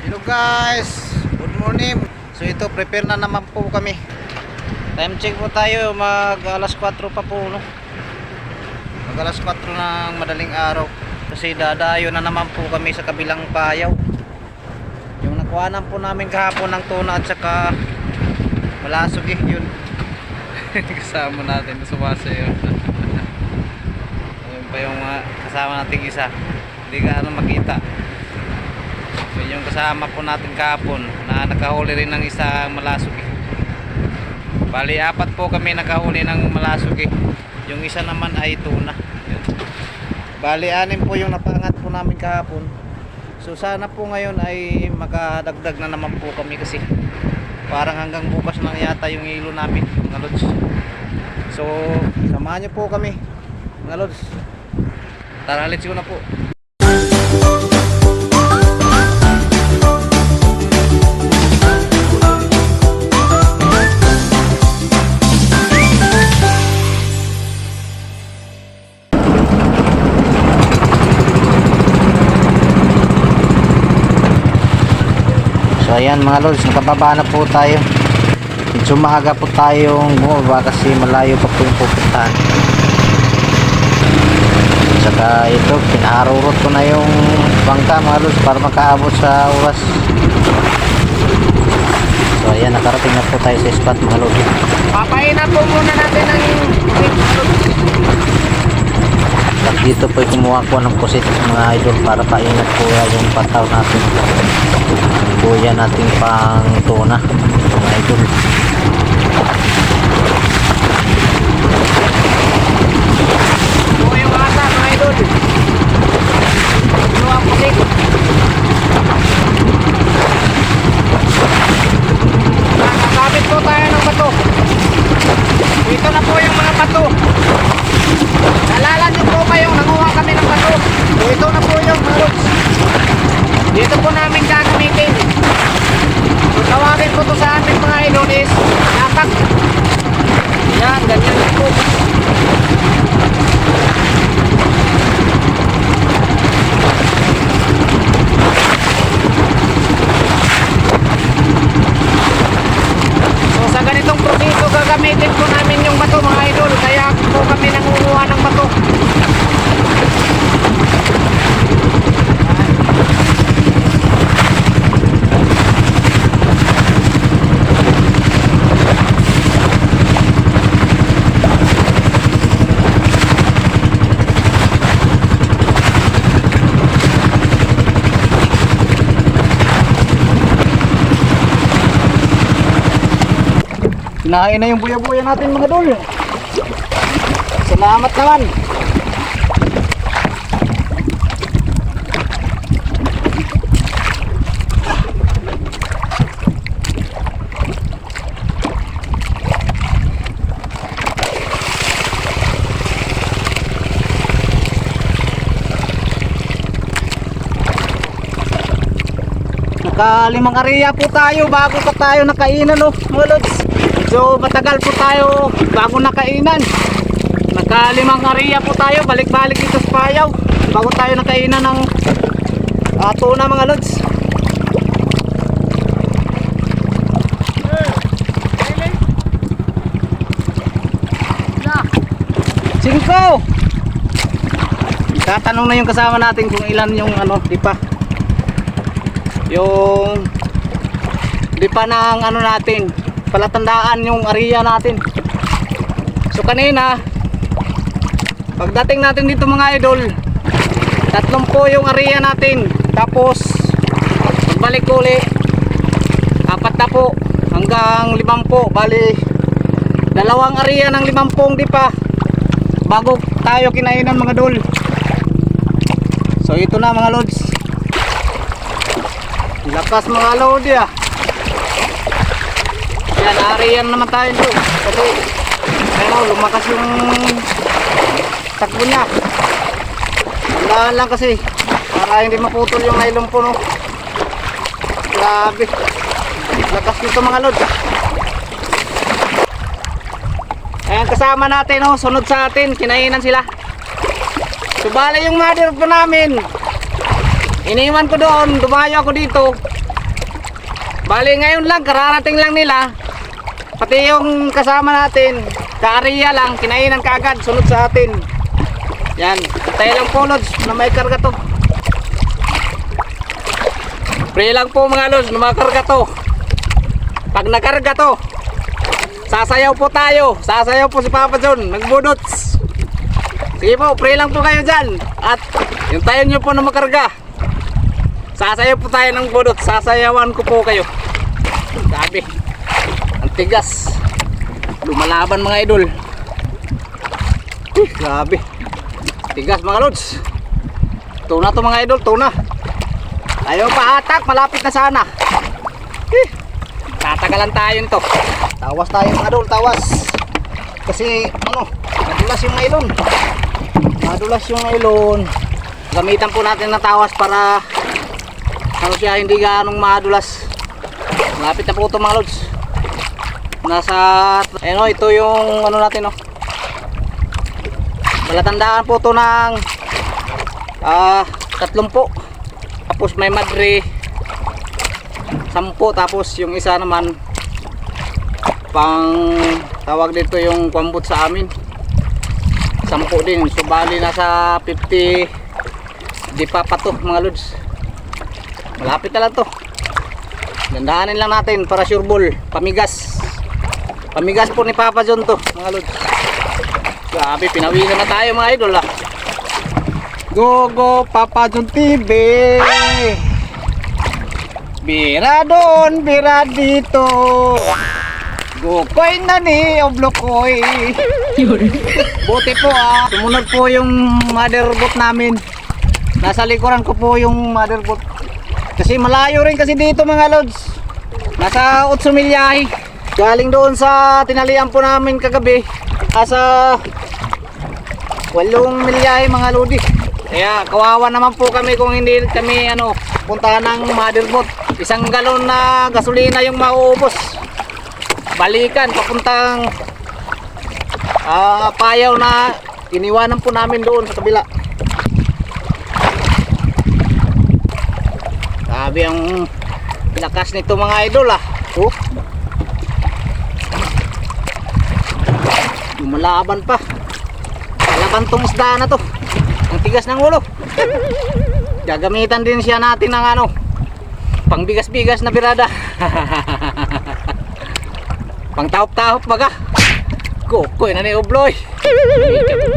Hello guys, good morning. So ito, prepare na naman po kami. Time check po tayo, mag alas 4 pa po, no? Mag alas 4 ng madaling araw. Kasi dadayo na naman po kami sa kabilang payaw. Yung nakuhanan po namin kahapon ng tuna at saka malasog yun. Kasama natin, sumasayo. Ayun pa yung kasama nating isa. Hindi ka makita. So yung kasama po natin kahapon na nakahuli rin ng isang malasog. Bali apat po kami nakahuli ng malasog. Yung isa naman ay tuna. Yun. Bali anim po yung napangat po namin kahapon. So sana po ngayon ay makadagdag na naman po kami kasi parang hanggang bukas lang yata yung ilo namin mga lods. So samahan nyo po kami mga lods. Tara, let's go na po. So ayan mga lods, nakababa na po tayo. Medyo maaga po tayong bumaba kasi malayo pa po yung pupuntahan. Saka ito, pinaharurot ko na yung bangka mga lods para makaabot sa oras. So ayan, nakarating na po tayo sa spot mga lods. Papaina po muna natin ang At dito po kumuha ko ng kusit mga idol para paingat po yung pataw natin. Buya natin pang tuna mga idol. po yung ata mga idol. Ano ang putik? Nakakabit po tayo ng bato. Ito na po yung mga bato. Nalala niyo po kayong nanguha kami ng bato. So ito na po yung marods. Dito po namin gagamitin. So tawagin po to sa amin mga idol is yapak. Yan, ganyan po. So sa ganitong proseso gagamitin po namin yung bato mga idol. Kaya po kami nangunguha ng bato. Kinain na yung buya-buya natin mga dol. Salamat naman. Nakalimang area po tayo bago pa tayo nakainan mga lods. So matagal po tayo bago nakainan. Nakalimang area po tayo, balik-balik dito sa payaw bago tayo nakainan ng tuna mga lods. Cinco. Tatanong na yung kasama natin kung ilan yung dipa. Yung dipa ng natin, palatandaan yung area natin. So kanina pagdating natin dito mga idol, 3 po yung area natin. Tapos balik uli 4 na po hanggang 5 po. Bali 2 area ng 50 dipa bago tayo kinainan mga idol. So ito na mga lods. Lakas mga lodi Yan, ariyan naman tayo doon. Kasi lumakas yung takbo niya. Tandaan lang kasi para hindi maputol yung nylon po Grabe. Lakas nito mga lods. Ayan, kasama natin sunod sa atin. Kinainan sila. Subali yung mother po namin. Iniwan ko doon, dumayo ako dito. Bali ngayon lang, kararating lang nila. Pati yung kasama natin, kaariya lang, kinainan kaagad, sunod sa atin. Yan, tayo lang po Lods, na may karga to. Pray lang po mga Lods, na makarga to. Pag nakarga to, sasayaw po tayo. Sasayaw po si Papa John, nagbudots. Sige po, pray lang po kayo dyan. At yung tayo nyo po na makarga, sasayaw po tayo ng budot. Sasayawan ko po kayo. Sabi, ang tigas. Lumalaban mga idol. Grabe. Tigas mga Lods. Tuna to mga idol, tuna. Ayaw pa atak, malapit na sana. Tatagalan tayo nito. Tawas tayo mga idol, tawas. Kasi ano, madulas yung nailon. Madulas yung nailon. Gamitan po natin ng tawas para ano siya, hindi ganong madulas. Malapit na po ito mga Lods. Nasa, ayun o, ito yung ano natin o. Malatandaan po ito ng 30 po. Tapos may madre 10, tapos yung isa naman pang tawag dito yung kwambot sa amin 10 din. So bali nasa 50 di pa to mga Lods. Malapit na lang to. Dandaanin lang natin para sure ball. Pamigas. Pamigas po ni Papa John to mga Lods. Grabe, pinawisan na tayo mga idol ah. Go go Papa John TV. Bira doon, bira dito. Gukoy na ni Oblokoy. Buti po ah, sumunod po yung motherboard namin. Nasa likuran ko po yung motherboard. Kasi malayo rin kasi dito mga Lods. Nasa 8 milyahe. Galing doon sa tinalian po namin kagabi. Nasa 8 milyahe mga Lodi. Kaya kawawa naman po kami kung hindi kami ano, puntahan ng motherboard. 1 galon na gasolina yung mauubos. Balikan papuntang Payaw na iniwanan po namin doon sa kabila. Sabi ang lakas nito mga idol ah. Oh. Lumalaban pa. Laban tong isda na to. Ang tigas ng ulo. Gagamitan din siya natin ng ano, pang bigas-bigas na birada. Pang tahop-tahop baga. Kukoy na ni Obloy.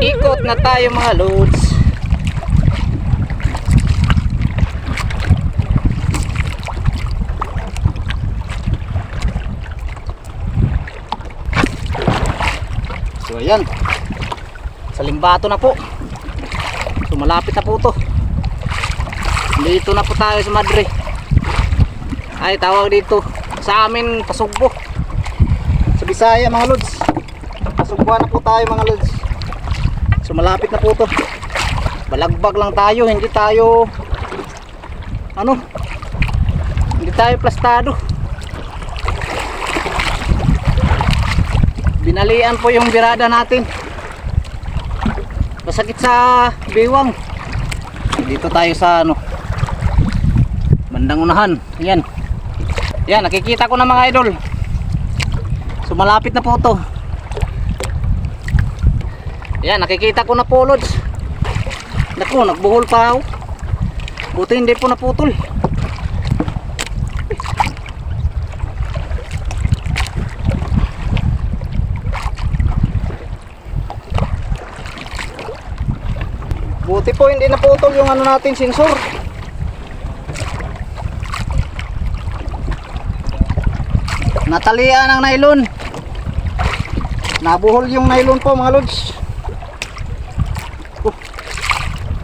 Ikot na tayo mga Lods. So ayan, sa Limbato na po. So malapit na po to. Dito na po tayo sa Madre. Ay tawag dito sa amin Pasugbo. Sa Bisaya mga Lods. Pasugbuan na po tayo mga Lods. So malapit na po to. Balagbag lang tayo, hindi tayo ano, hindi tayo plastado. Binalian po yung birada natin. Masakit sa biwang. Dito tayo sa ano, bandang unahan. Yan. Yan, nakikita ko na mga idol. So malapit na po to. Yan, nakikita ko na po Lods. Naku, nagbuhol pa ako. Buti hindi po naputol. Buti po hindi naputol yung ano natin sensor. Natalian ang nylon. Nabuhol yung nylon po mga Lods.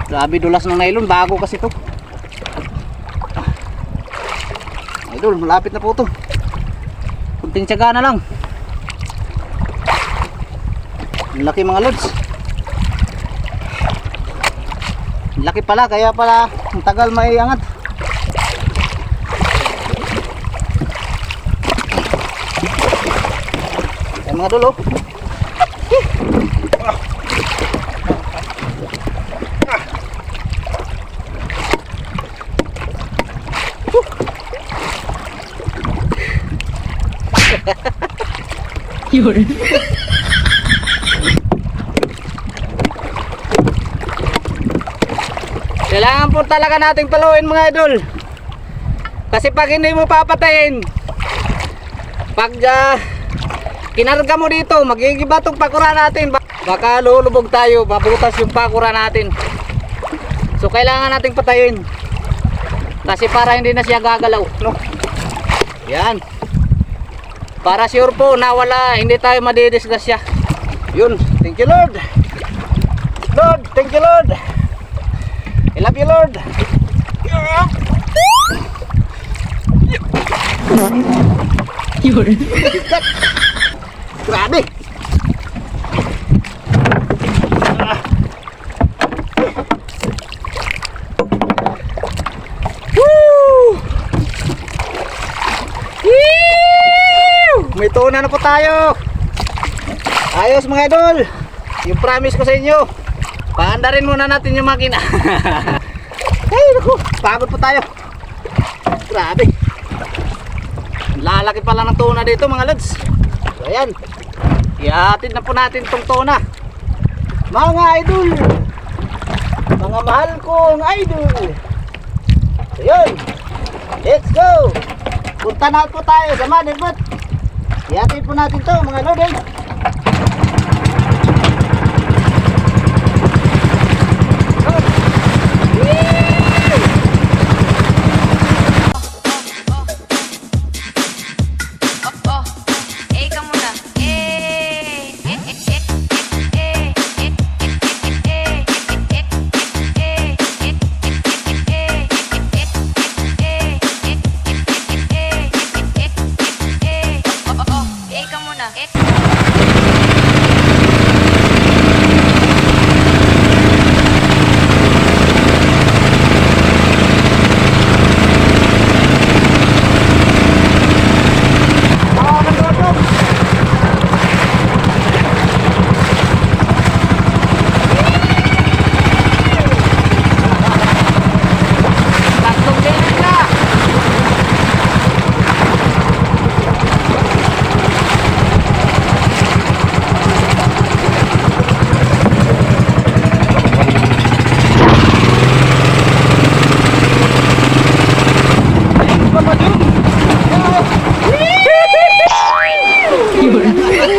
Grabe dulas ng nylon, bago kasi to. Idol, malapit na po to. Kunting tiyaga na lang. Ang laki mga Lods. Ang laki pala, kaya pala ang tagal may angat. Ayan mga dulo. Kailangan po talaga nating paluin mga idol. Kasi pag hindi mo papatayin, pag kinarga mo dito, magigiba tong pakura natin. Baka lulubog tayo, mabutas yung pakura natin. So kailangan nating patayin. Kasi para hindi na siya gagalaw, no? Yan. Para sure po na wala, hindi tayo madidisgrasya. Yun, thank you Lord. Lord, thank you Lord. I love you Lord. Grabe. May tuna na po tayo. Ayos mga idol. Yung promise ko sa inyo, paandarin muna natin yung makina. Ay naku, pagod po tayo. Grabe. Lalaki pala ng tuna dito mga lads. So ayan, ihatid na po natin tong tuna. Mga idol, mga mahal kong idol. So yun, let's go. Punta na po tayo sa Motherboard. Ihatid po natin to mga lodel.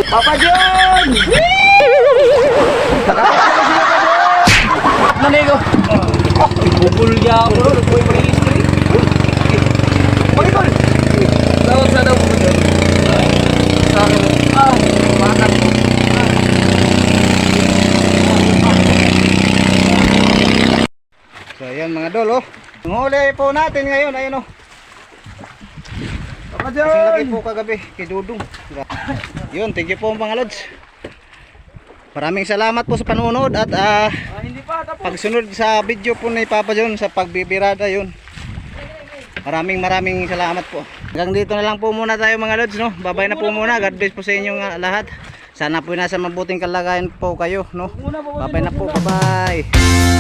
Papa John! Nanigo. Bubulya ako ron. May mag-history. Pagkakol! Tawag sa daw po dyan. Sa akin. Bakit po. So ayan mga dol oh. Ang huli po natin ngayon ayun oh. Papa John! Kasi lagi po kagabi kay Dudong. Yun, thank you po mga lods. Maraming salamat po sa panonood at pagsunod sa video po ni Papa John sa pagbibirada yun. Maraming salamat po. Hanggang dito na lang po muna tayo mga lods no. Babay na po muna. God bless po sa inyong lahat. Sana po nasa mabuting kalagayan po kayo no. Babay na po. Bye bye.